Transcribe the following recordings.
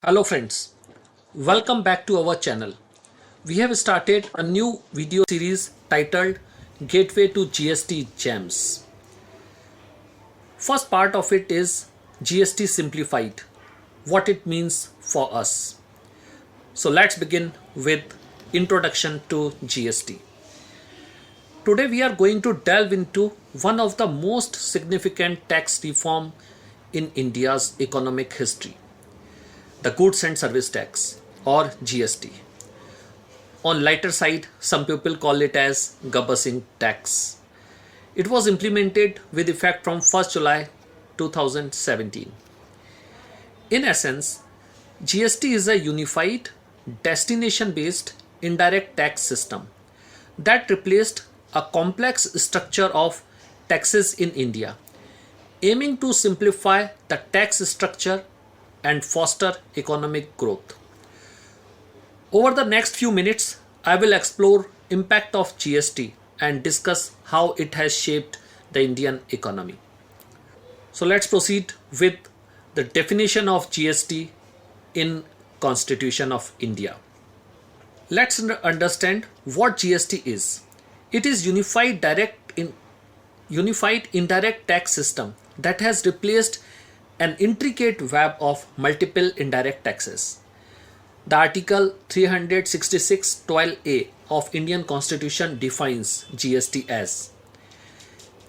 Hello friends, welcome back to our channel. We have started a new video series titled Gateway to GST Gems. First part of it is GST Simplified, what it means for us. So let's begin with introduction to GST. Today we are going to delve into one of the most significant tax reform in India's economic history, the goods and service tax or GST. On lighter side, some people call it as Gabbar Singh tax. It was implemented with effect from 1st July 2017. In essence, GST is a unified destination based indirect tax system that replaced a complex structure of taxes in India, aiming to simplify the tax structure and foster economic growth. Over the next few minutes, I will explore impact of GST and discuss how it has shaped the Indian economy. So let's proceed with the definition of GST in Constitution of India. Let's understand what GST is. It is unified indirect tax system that has replaced an intricate web of multiple indirect taxes. The Article 366(12)(a) of Indian Constitution defines GST as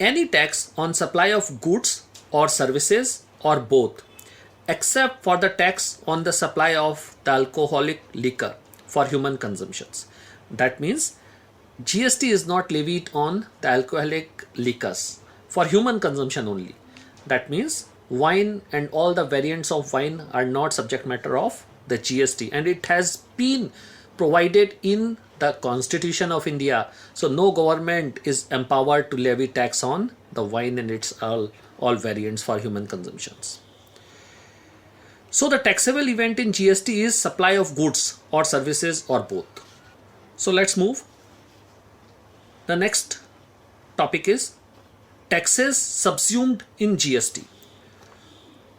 any tax on supply of goods or services or both, except for the tax on the supply of the alcoholic liquor for human consumptions. That means GST is not levied on the alcoholic liquors for human consumption only. That means wine and all the variants of wine are not subject matter of the GST, and it has been provided in the Constitution of India. So no government is empowered to levy tax on the wine and its all variants for human consumptions. So the taxable event in GST is supply of goods or services or both. So let's move. The next topic is taxes subsumed in GST.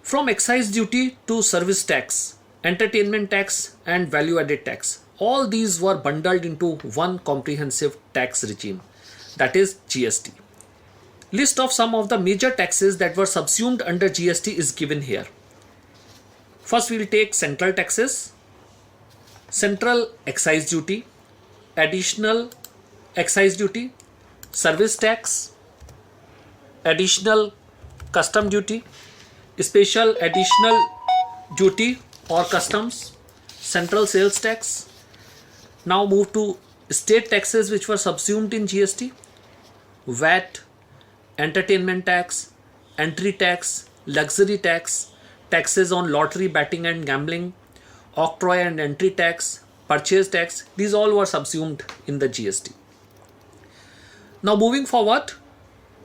From excise duty to service tax, entertainment tax and value added tax, all these were bundled into one comprehensive tax regime, that is GST. List of some of the major taxes that were subsumed under GST is given here. First we will take central taxes, central excise duty, additional excise duty, service tax, additional custom duty, special additional duty or customs, central sales tax. Now move to state taxes which were subsumed in GST: VAT, entertainment tax, entry tax, luxury tax, taxes on lottery, betting and gambling, octroi and entry tax, purchase tax. These all were subsumed in the GST. Now moving forward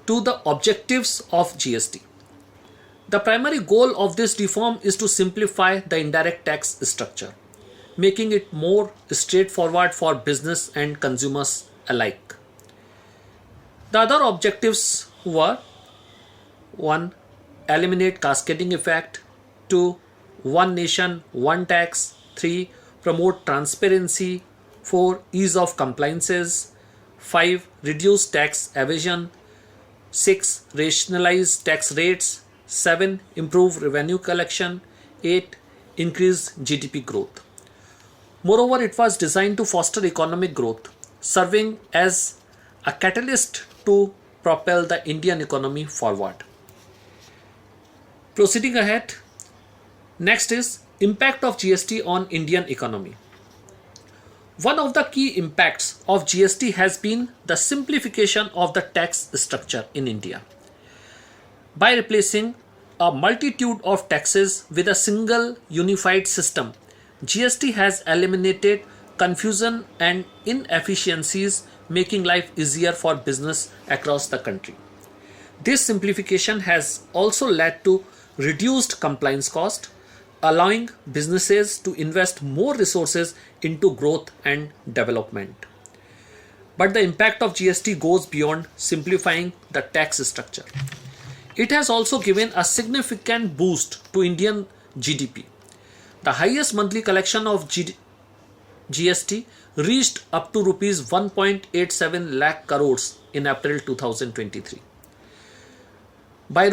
to the objectives of GST. The primary goal of this reform is to simplify the indirect tax structure, making it more straightforward for business and consumers alike. The other objectives were: 1. Eliminate cascading effect. 2. One nation, one tax. 3. Promote transparency. 4. Ease of compliances. 5. Reduce tax evasion. 6. Rationalize tax rates. 7. Improve revenue collection. 8. Increase GDP growth. Moreover, it was designed to foster economic growth, serving as a catalyst to propel the Indian economy forward. Proceeding ahead, next is impact of GST on Indian economy. One of the key impacts of GST has been the simplification of the tax structure in India. By replacing a multitude of taxes with a single unified system, GST has eliminated confusion and inefficiencies, making life easier for business across the country. This simplification has also led to reduced compliance cost, allowing businesses to invest more resources into growth and development. But the impact of GST goes beyond simplifying the tax structure. It has also given a significant boost to Indian GDP. The highest monthly collection of GST reached up to rupees 1.87 lakh crores in April 2023. By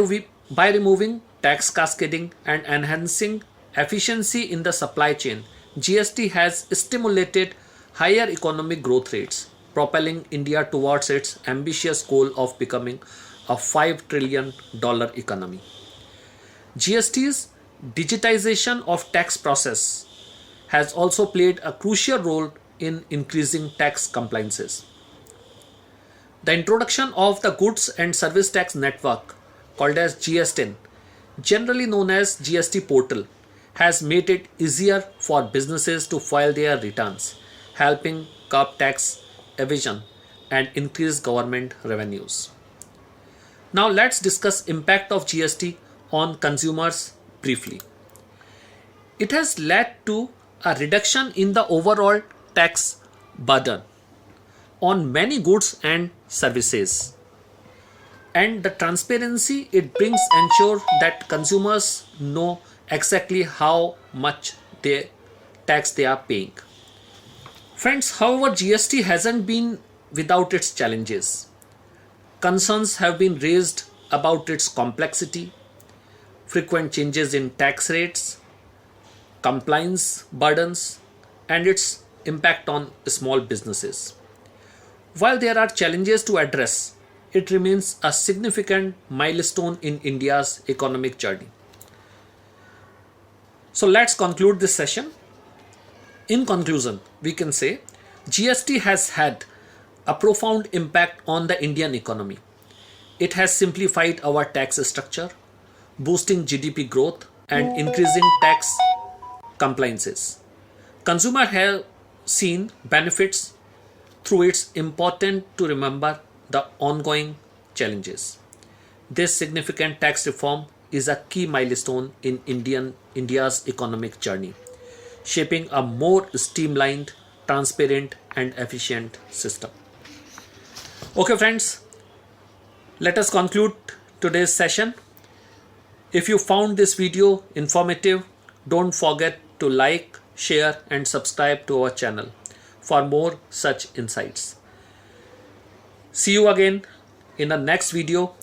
removing tax cascading and enhancing efficiency in the supply chain, GST has stimulated higher economic growth rates, propelling India towards its ambitious goal of becoming a $5 trillion economy. GST's digitization of tax process has also played a crucial role in increasing tax compliances. The introduction of the Goods and Service Tax Network, called as GST, generally known as GST Portal, has made it easier for businesses to file their returns, helping curb tax evasion and increase government revenues. Now let's discuss impact of GST on consumers briefly. It has led to a reduction in the overall tax burden on many goods and services, and the transparency it brings ensure that consumers know exactly how much tax they are paying. Friends, however, GST hasn't been without its challenges. Concerns have been raised about its complexity, frequent changes in tax rates, compliance burdens, and its impact on small businesses. While there are challenges to address, it remains a significant milestone in India's economic journey. So let's conclude this session. In conclusion, we can say GST has had a profound impact on the Indian economy. It has simplified our tax structure, boosting GDP growth and increasing tax compliances. Consumers have seen benefits through. It's important to remember the ongoing challenges. This significant tax reform is a key milestone in India's economic journey, shaping a more streamlined, transparent, and efficient system. Okay, friends, let us conclude today's session. If you found this video informative, don't forget to like, share, and subscribe to our channel for more such insights. See you again in the next video.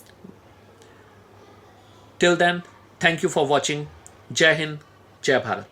Till then, thank you for watching. Jai Hind, Jai Bharat.